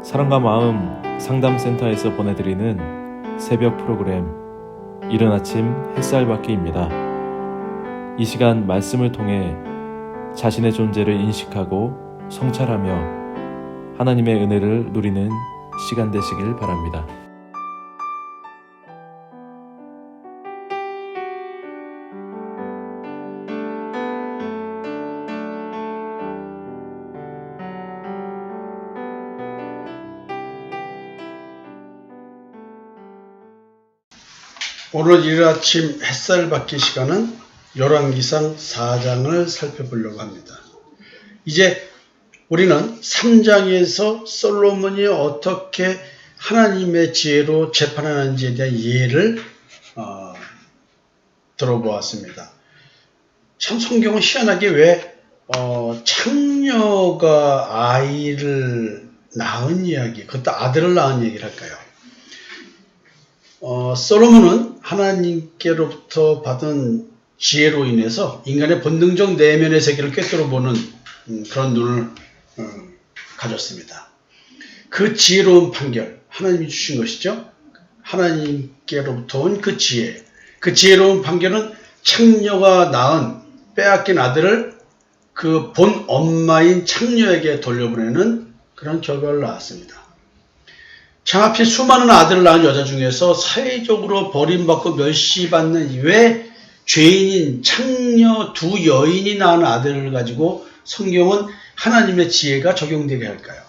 사랑과 마음 상담센터에서 보내드리는 새벽 프로그램 이른 아침 햇살받기입니다. 이 시간 말씀을 통해 자신의 존재를 인식하고 성찰하며 하나님의 은혜를 누리는 시간 되시길 바랍니다. 오늘 이른 아침 햇살 받기 시간은 열왕기상 4장을 살펴보려고 합니다. 이제 우리는 3장에서 솔로몬이 어떻게 하나님의 지혜로 재판하는지에 대한 이해를 들어보았습니다. 참 성경은 희한하게 왜 창녀가 아이를 낳은 이야기, 그것도 아들을 낳은 얘기를 할까요? 솔로몬은 하나님께로부터 받은 지혜로 인해서 인간의 본능적 내면의 세계를 꿰뚫어 보는 그런 눈을 가졌습니다. 그 지혜로운 판결, 하나님이 주신 것이죠. 하나님께로부터 온 그 지혜, 그 지혜로운 판결은 창녀가 낳은 빼앗긴 아들을 그 본 엄마인 창녀에게 돌려보내는 그런 결과를 낳았습니다. 창앞에 수많은 아들을 낳은 여자 중에서 사회적으로 버림받고 멸시받는 왜 죄인인 창녀 두 여인이 낳은 아들을 가지고 성경은 하나님의 지혜가 적용되게 할까요?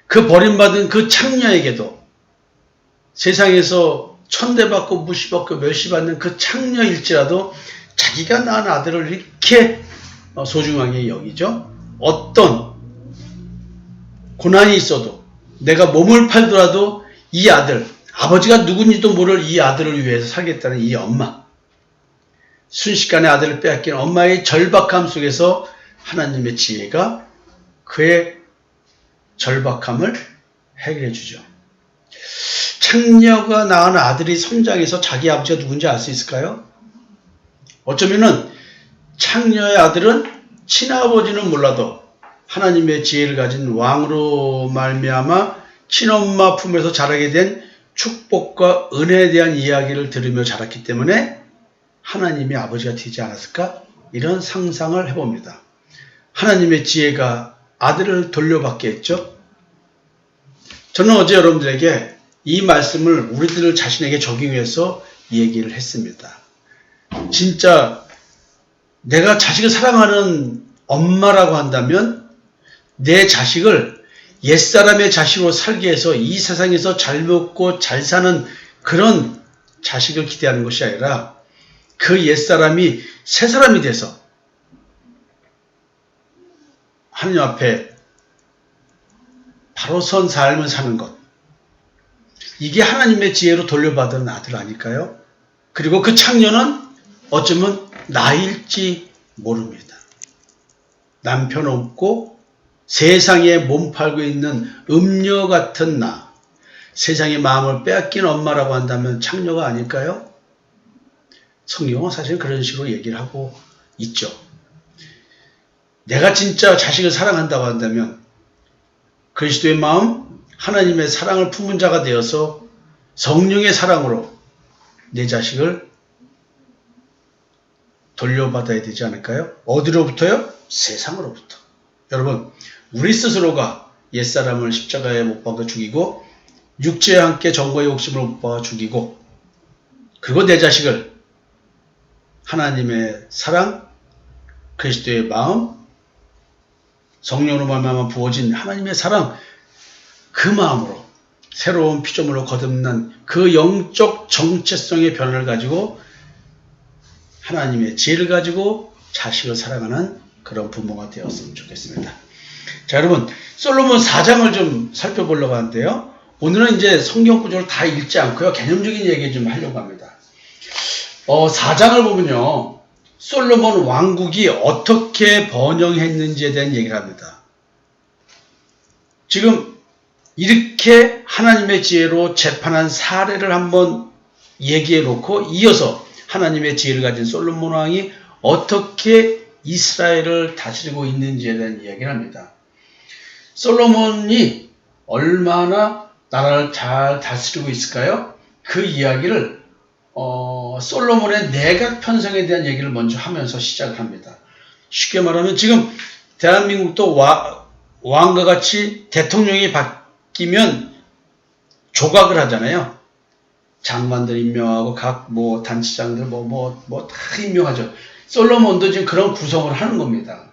그 버림받은 그 창녀에게도 세상에서 천대받고 무시받고 멸시받는 그 창녀일지라도 자기가 낳은 아들을 이렇게 소중하게 여기죠. 어떤 고난이 있어도 내가 몸을 팔더라도 이 아들, 아버지가 누군지도 모를 이 아들을 위해서 살겠다는 이 엄마, 순식간에 아들을 빼앗긴 엄마의 절박함 속에서 하나님의 지혜가 그의 절박함을 해결해 주죠. 창녀가 낳은 아들이 성장해서 자기 아버지가 누군지 알 수 있을까요? 어쩌면은 창녀의 아들은 친아버지는 몰라도 하나님의 지혜를 가진 왕으로 말미암아 친엄마 품에서 자라게 된 축복과 은혜에 대한 이야기를 들으며 자랐기 때문에 하나님의 아버지가 되지 않았을까? 이런 상상을 해봅니다. 하나님의 지혜가 아들을 돌려받게 했죠. 저는 어제 여러분들에게 이 말씀을 우리들 자신에게 적용해서 얘기를 했습니다. 진짜 내가 자식을 사랑하는 엄마라고 한다면 내 자식을 옛사람의 자식으로 살게 해서 이 세상에서 잘 먹고 잘 사는 그런 자식을 기대하는 것이 아니라 그 옛사람이 새사람이 돼서 하나님 앞에 바로 선 삶을 사는 것, 이게 하나님의 지혜로 돌려받은 아들 아닐까요? 그리고 그 창녀는 어쩌면 나일지 모릅니다. 남편 없고 세상에 몸 팔고 있는 음녀 같은 나, 세상의 마음을 빼앗긴 엄마라고 한다면 창녀가 아닐까요? 성경은 사실 그런 식으로 얘기를 하고 있죠. 내가 진짜 자식을 사랑한다고 한다면 그리스도의 마음, 하나님의 사랑을 품은 자가 되어서 성령의 사랑으로 내 자식을 돌려받아야 되지 않을까요? 어디로부터요? 세상으로부터. 여러분, 우리 스스로가 옛사람을 십자가에 못 박아 죽이고 육체와 함께 정과의 욕심을 못 박아 죽이고 그리고 내 자식을 하나님의 사랑, 그리스도의 마음, 성령으로 말미암아 부어진 하나님의 사랑, 그 마음으로 새로운 피조물로 거듭난 그 영적 정체성의 변화를 가지고 하나님의 지혜를 가지고 자식을 사랑하는 그런 부모가 되었으면 좋겠습니다. 자, 여러분, 솔로몬 4장을 좀 살펴보려고 하는데요. 오늘은 이제 성경 구조를 다 읽지 않고요. 개념적인 얘기 좀 하려고 합니다. 4장을 보면요. 솔로몬 왕국이 어떻게 번영했는지에 대한 얘기를 합니다. 지금 이렇게 하나님의 지혜로 재판한 사례를 한번 얘기해 놓고 이어서 하나님의 지혜를 가진 솔로몬 왕이 어떻게 이스라엘을 다스리고 있는지에 대한 이야기를 합니다. 솔로몬이 얼마나 나라를 잘 다스리고 있을까요? 그 이야기를 솔로몬의 내각 편성에 대한 얘기를 먼저 하면서 시작을 합니다. 쉽게 말하면 지금 대한민국도 왕과 같이 대통령이 바뀌면 조각을 하잖아요. 장관들 임명하고 각 단체장들 다 임명하죠. 솔로몬도 지금 그런 구성을 하는 겁니다.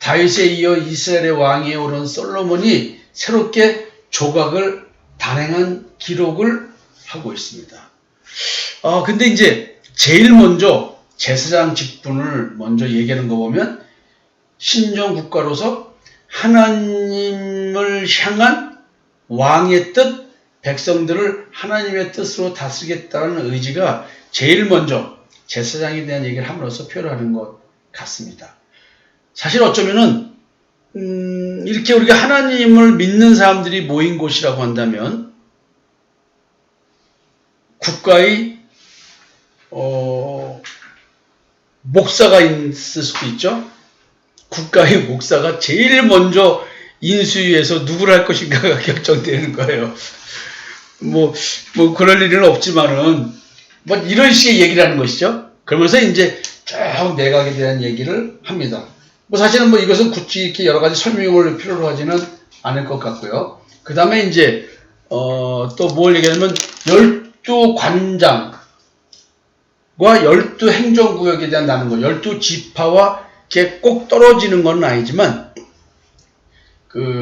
다윗에 이어 이스라엘의 왕위에 오른 솔로몬이 새롭게 조각을 단행한 기록을 하고 있습니다. 근데 이제 제일 먼저 제사장 직분을 먼저 얘기하는 거 보면 신정 국가로서 하나님을 향한 왕의 뜻, 백성들을 하나님의 뜻으로 다스리겠다는 의지가 제일 먼저 제사장에 대한 얘기를 함으로써 표현하는 것 같습니다. 사실 어쩌면은 이렇게 우리가 하나님을 믿는 사람들이 모인 곳이라고 한다면 국가의 목사가 있을 수도 있죠. 국가의 목사가 제일 먼저 인수위에서 누구를 할 것인가가 결정되는 거예요. 그럴 일은 없지만은 이런 식의 얘기를 하는 것이죠. 그러면서 이제 쭉 내각에 대한 얘기를 합니다. 사실은 이것은 굳이 이렇게 여러 가지 설명을 필요로 하지는 않을 것 같고요. 그 다음에 이제 또 뭘 얘기하냐면 12관장과 12행정구역에 대한 나눈 거, 12지파와 이렇게 꼭 떨어지는 건 아니지만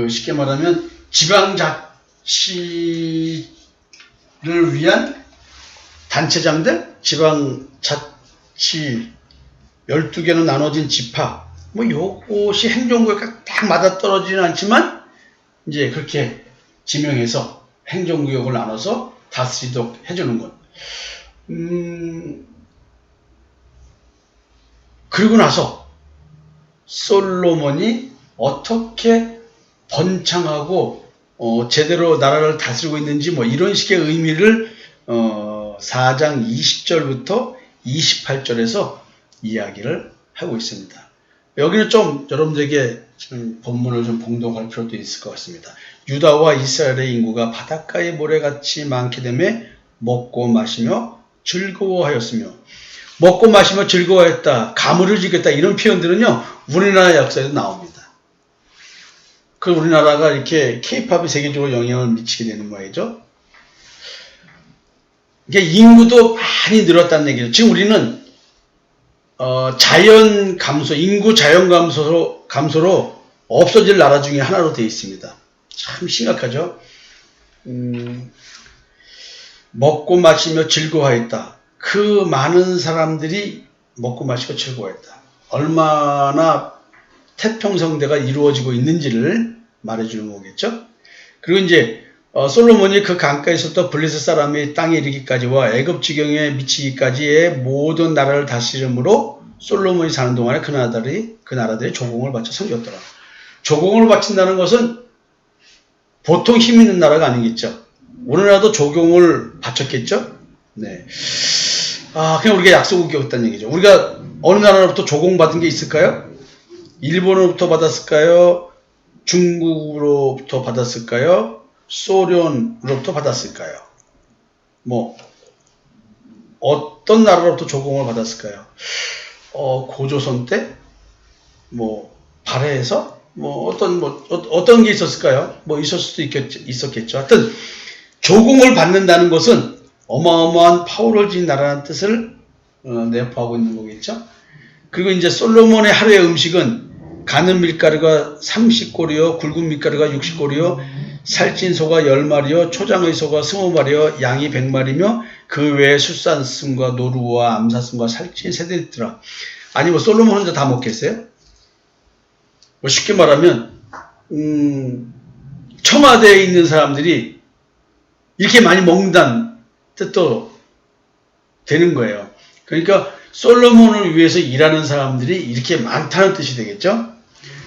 쉽게 말하면 지방자치를 위한 단체장들, 지방자치 12개로 나눠진 지파, 요것이 행정구역과 딱 맞아떨어지는 않지만 이제 그렇게 지명해서 행정구역을 나눠서 다스리도록 해주는 것. 그리고 나서 솔로몬이 어떻게 번창하고 제대로 나라를 다스리고 있는지 이런 식의 의미를 4장 20절부터 28절에서 이야기를 하고 있습니다. 여기는 좀 여러분들에게 본문을 좀 봉독할 필요도 있을 것 같습니다. 유다와 이스라엘의 인구가 바닷가의 모래같이 많게 되매 먹고 마시며 즐거워하였으며, 먹고 마시며 즐거워했다, 가물을 지켰다, 이런 표현들은요 우리나라 역사에도 나옵니다. 그 우리나라가 이렇게 케이팝이 세계적으로 영향을 미치게 되는 거죠. 이게 인구도 많이 늘었다는 얘기죠. 지금 우리는 자연 감소, 인구 자연 감소로 없어질 나라 중에 하나로 되어 있습니다. 참 심각하죠. 먹고 마시며 즐거워했다. 그 많은 사람들이 먹고 마시고 즐거워했다. 얼마나 태평성대가 이루어지고 있는지를 말해주는 거겠죠. 그리고 이제 솔로몬이 그 강가에서부터 블레셋 사람이 땅에 이르기까지와 애굽 지경에 미치기까지의 모든 나라를 다스림으로 솔로몬이 사는 동안에 그 나라들이 조공을 바쳐 섬겼더라. 조공을 바친다는 것은 보통 힘 있는 나라가 아니겠죠. 우리나라도 조공을 바쳤겠죠. 네. 그냥 우리가 약속을 기억했다는 얘기죠. 우리가 어느 나라로부터 조공받은 게 있을까요? 일본으로부터 받았을까요? 중국으로부터 받았을까요? 소련으로부터 받았을까요? 어떤 나라로부터 조공을 받았을까요? 고조선 때? 발해에서? 어떤 게 있었을까요? 있을 수도 있었겠죠. 하여튼, 조공을 받는다는 것은 어마어마한 파워를 지닌 나라라는 뜻을 내포하고 있는 거겠죠. 그리고 이제 솔로몬의 하루의 음식은 가는 밀가루가 30고리요, 굵은 밀가루가 60고리요, 살찐 소가 10마리요, 초장의 소가 20마리요, 양이 100마리며 그 외에 술산슴과 노루와 암사슴과 살찐 새들이 있더라. 아니 솔로몬 혼자 다 먹겠어요? 쉽게 말하면 청와대에 있는 사람들이 이렇게 많이 먹는다는 뜻도 되는 거예요. 그러니까 솔로몬을 위해서 일하는 사람들이 이렇게 많다는 뜻이 되겠죠.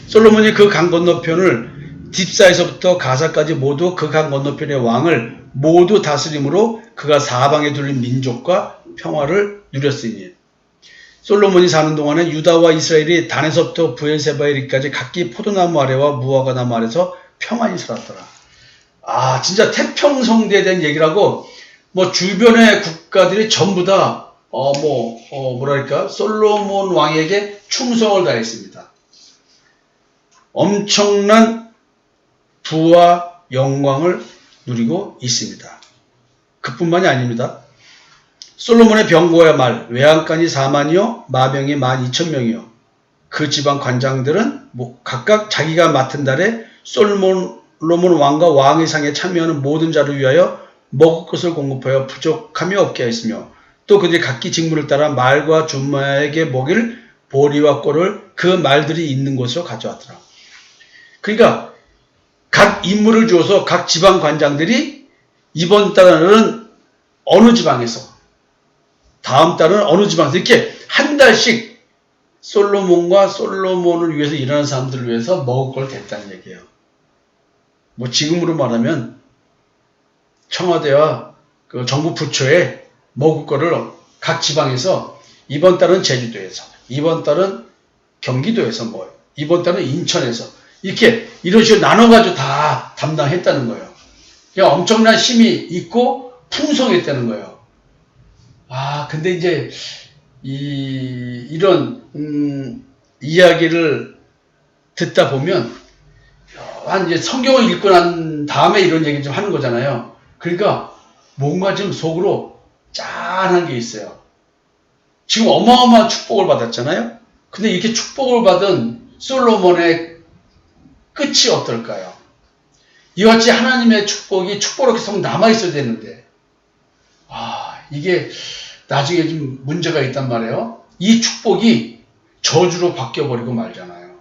솔로몬이 그 강 건너편을 딥사에서부터 가사까지 모두 그 강 건너편의 왕을 모두 다스림으로 그가 사방에 둘린 민족과 평화를 누렸으니, 솔로몬이 사는 동안에 유다와 이스라엘이 단에서부터 브엘세바에 이르기까지 각기 포도나무 아래와 무화과나무 아래서 평안히 살았더라. 진짜 태평성대에 대한 얘기를 하고, 뭐, 주변의 국가들이 전부 다, 뭐랄까, 솔로몬 왕에게 충성을 다했습니다. 엄청난 부와 영광을 누리고 있습니다. 그뿐만이 아닙니다. 솔로몬의 병거와 말, 외양간이 4만이요, 마병이 12,000명이요. 그 지방 관장들은 각각 자기가 맡은 달에 솔로몬 왕과 왕의 상에 참여하는 모든 자를 위하여 먹을 것을 공급하여 부족함이 없게 하였으며, 또 그들이 각기 직무를 따라 말과 준마에게 먹일 보리와 꼴을 그 말들이 있는 곳으로 가져왔더라. 그러니까 각 임무를 주어서 각 지방 관장들이 이번 달은 어느 지방에서, 다음 달은 어느 지방에서, 이렇게 한 달씩 솔로몬과 솔로몬을 위해서 일하는 사람들을 위해서 먹을 걸 댔다는 얘기예요. 뭐 지금으로 말하면 청와대와 그 정부 부처에 먹을 거를 각 지방에서, 이번 달은 제주도에서, 이번 달은 경기도에서, 이번 달은 인천에서, 이렇게 이런 식으로 나눠가지고 다 담당했다는 거예요. 그러니까 엄청난 힘이 있고 풍성했다는 거예요. 근데 이제 이런 이야기를 듣다 보면 이제 성경을 읽고 난 다음에 이런 얘기 좀 하는 거잖아요. 그러니까 뭔가 좀 속으로 짠한 게 있어요. 지금 어마어마한 축복을 받았잖아요. 근데 이렇게 축복을 받은 솔로몬의 끝이 어떨까요? 이와 같이 하나님의 축복이 축복으로 계속 남아있어야 되는데, 이게 나중에 좀 문제가 있단 말이에요. 이 축복이 저주로 바뀌어버리고 말잖아요.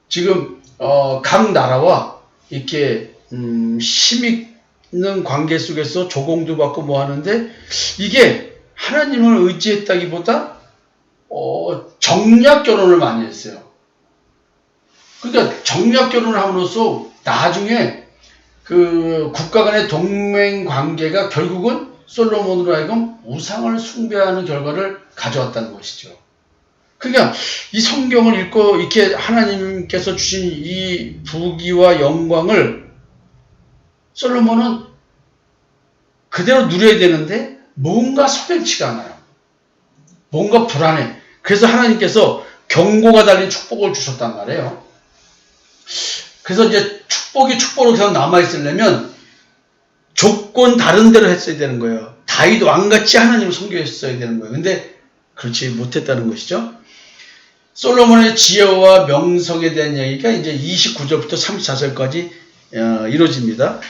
지금 각 나라와 이렇게 힘 있는 관계 속에서 조공도 받고 뭐 하는데, 이게 하나님을 의지했다기보다 정략 결혼을 많이 했어요. 그러니까 정략 결혼을 함으로써 나중에 그 국가 간의 동맹 관계가 결국은 솔로몬으로 하여금 우상을 숭배하는 결과를 가져왔다는 것이죠. 그러니까 이 성경을 읽고 이렇게 하나님께서 주신 이 부귀와 영광을 솔로몬은 그대로 누려야 되는데 뭔가 석연치가 않아요. 뭔가 불안해. 그래서 하나님께서 경고가 달린 축복을 주셨단 말이에요. 그래서 이제 축복이 축복으로 계속 남아있으려면 조건 다른 대로 했어야 되는 거예요. 다윗 왕같이 하나님을 섬겼어야 되는 거예요. 근데 그렇지 못했다는 것이죠. 솔로몬의 지혜와 명성에 대한 얘기가 이제 29절부터 34절까지 이루어집니다.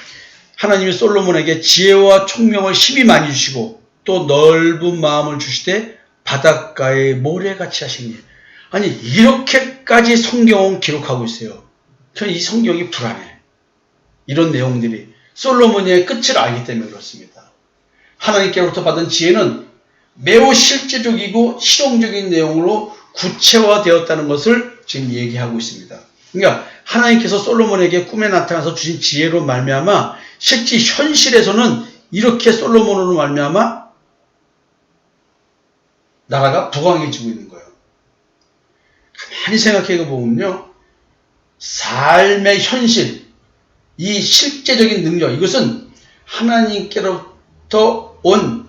하나님이 솔로몬에게 지혜와 총명을 힘이 많이 주시고 또 넓은 마음을 주시되 바닷가의 모래같이 하시니. 아니, 이렇게까지 성경은 기록하고 있어요. 저는 이 성경이 불안해. 이런 내용들이 솔로몬의 끝을 알기 때문에 그렇습니다. 하나님께로부터 받은 지혜는 매우 실제적이고 실용적인 내용으로 구체화되었다는 것을 지금 얘기하고 있습니다. 그러니까 하나님께서 솔로몬에게 꿈에 나타나서 주신 지혜로 말미암아 실제 현실에서는 이렇게 솔로몬으로 말미암아 나라가 부강해지고 있는 거예요. 가만히 생각해 보면요, 삶의 현실, 이 실제적인 능력, 이것은 하나님께로부터 온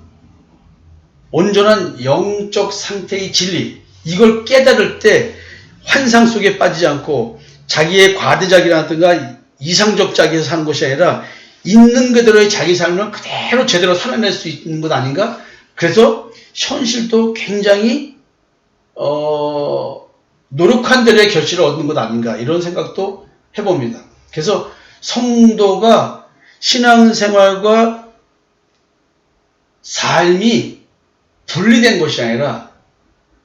온전한 영적 상태의 진리, 이걸 깨달을 때 환상 속에 빠지지 않고 자기의 과대작이라든가 이상적 작에서 사는 것이 아니라 있는 그대로의 자기 삶을 그대로 제대로 살아낼 수 있는 것 아닌가? 그래서 현실도 굉장히 노력한 대로의 결실을 얻는 것 아닌가, 이런 생각도 해봅니다. 그래서 성도가 신앙생활과 삶이 분리된 것이 아니라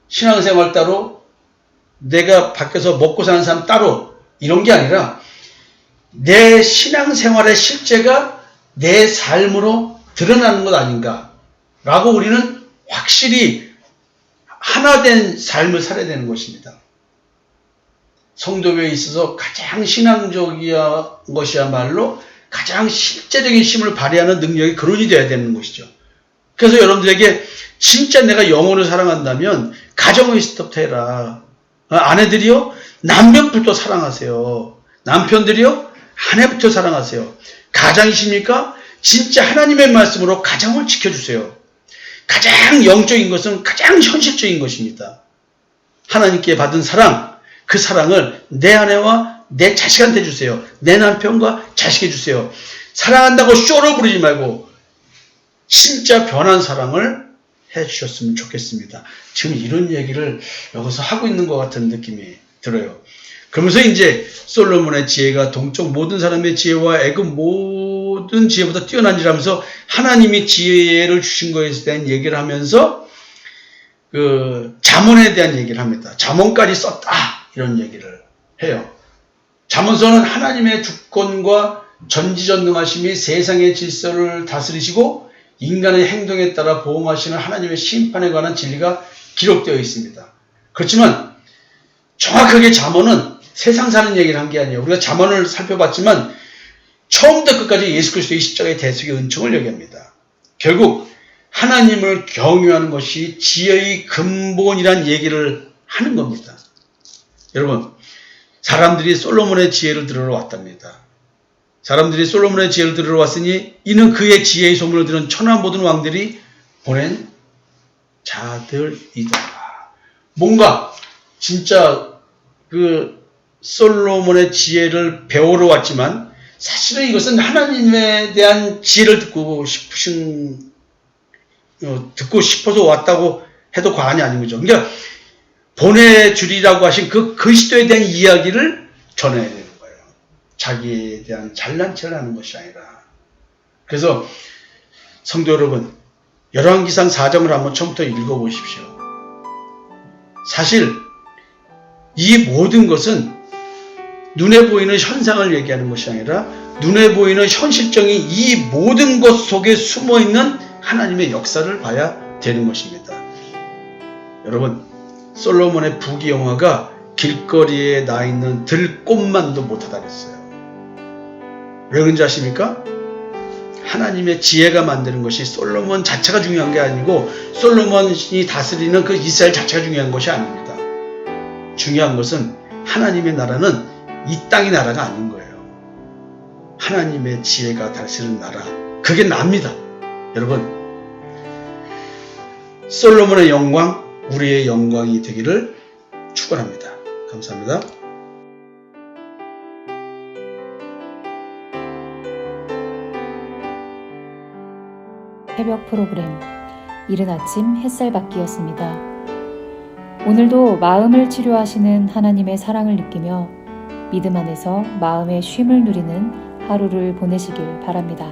신앙생활 따로, 내가 밖에서 먹고 사는 사람 따로, 이런 게 아니라 내 신앙생활의 실제가 내 삶으로 드러나는 것 아닌가 라고 우리는 확실히 하나된 삶을 살아야 되는 것입니다. 성도교회에 있어서 가장 신앙적인 것이야말로 가장 실제적인 힘을 발휘하는 능력이 근원이 되어야 되는 것이죠. 그래서 여러분들에게 진짜 내가 영혼을 사랑한다면 가정의 스톱부터 해라. 아내들이요, 남편부터 사랑하세요. 남편들이요, 아내부터 사랑하세요. 가장이십니까? 진짜 하나님의 말씀으로 가정을 지켜주세요. 가장 영적인 것은 가장 현실적인 것입니다. 하나님께 받은 사랑, 그 사랑을 내 아내와 내 자식한테 주세요. 내 남편과 자식에 주세요. 사랑한다고 쇼로 부르지 말고 진짜 변한 사랑을 해주셨으면 좋겠습니다. 지금 이런 얘기를 여기서 하고 있는 것 같은 느낌이 들어요. 그러면서 이제 솔로몬의 지혜가 동쪽 모든 사람의 지혜와 애굽 모든 지혜보다 뛰어난지라면서 하나님이 지혜를 주신 것에 대한 얘기를 하면서 그 잠언에 대한 얘기를 합니다. 잠언까지 썼다 이런 얘기를 해요. 잠언서는 하나님의 주권과 전지전능하심이 세상의 질서를 다스리시고 인간의 행동에 따라 보응하시는 하나님의 심판에 관한 진리가 기록되어 있습니다. 그렇지만 정확하게 잠언은 세상 사는 얘기를 한 게 아니에요. 우리가 잠언을 살펴봤지만 처음부터 끝까지 예수 그리스도의 십자가의 대속의 은총을 얘기합니다. 결국 하나님을 경유하는 것이 지혜의 근본이란 얘기를 하는 겁니다. 여러분, 사람들이 솔로몬의 지혜를 들으러 왔답니다. 사람들이 솔로몬의 지혜를 들으러 왔으니 이는 그의 지혜의 소문을 들은 천하 모든 왕들이 보낸 자들이다. 뭔가 진짜 그 솔로몬의 지혜를 배우러 왔지만 사실은 이것은 하나님에 대한 지혜를 듣고 싶어서 왔다고 해도 과언이 아닌 거죠. 그러니까 보내주리라고 하신 그 그리스도에 대한 이야기를 전해야 되는 거예요. 자기에 대한 잘난 체를 하는 것이 아니라. 그래서 성도 여러분, 열왕기상 4장을 한번 처음부터 읽어보십시오. 사실 이 모든 것은 눈에 보이는 현상을 얘기하는 것이 아니라 눈에 보이는 현실적인 이 모든 것 속에 숨어있는 하나님의 역사를 봐야 되는 것입니다. 여러분, 솔로몬의 부귀영화가 길거리에 나 있는 들꽃만도 못하다 그랬어요. 왜 그런지 아십니까? 하나님의 지혜가 만드는 것이 솔로몬 자체가 중요한 게 아니고 솔로몬이 다스리는 그 이스라엘 자체가 중요한 것이 아닙니다. 중요한 것은 하나님의 나라는 이 땅의 나라가 아닌 거예요. 하나님의 지혜가 다스리는 나라, 그게 납니다. 여러분, 솔로몬의 영광, 우리의 영광이 되기를 축원합니다. 감사합니다. 새벽 프로그램 이른 아침 햇살받기였습니다. 오늘도 마음을 치료하시는 하나님의 사랑을 느끼며 믿음 안에서 마음의 쉼을 누리는 하루를 보내시길 바랍니다.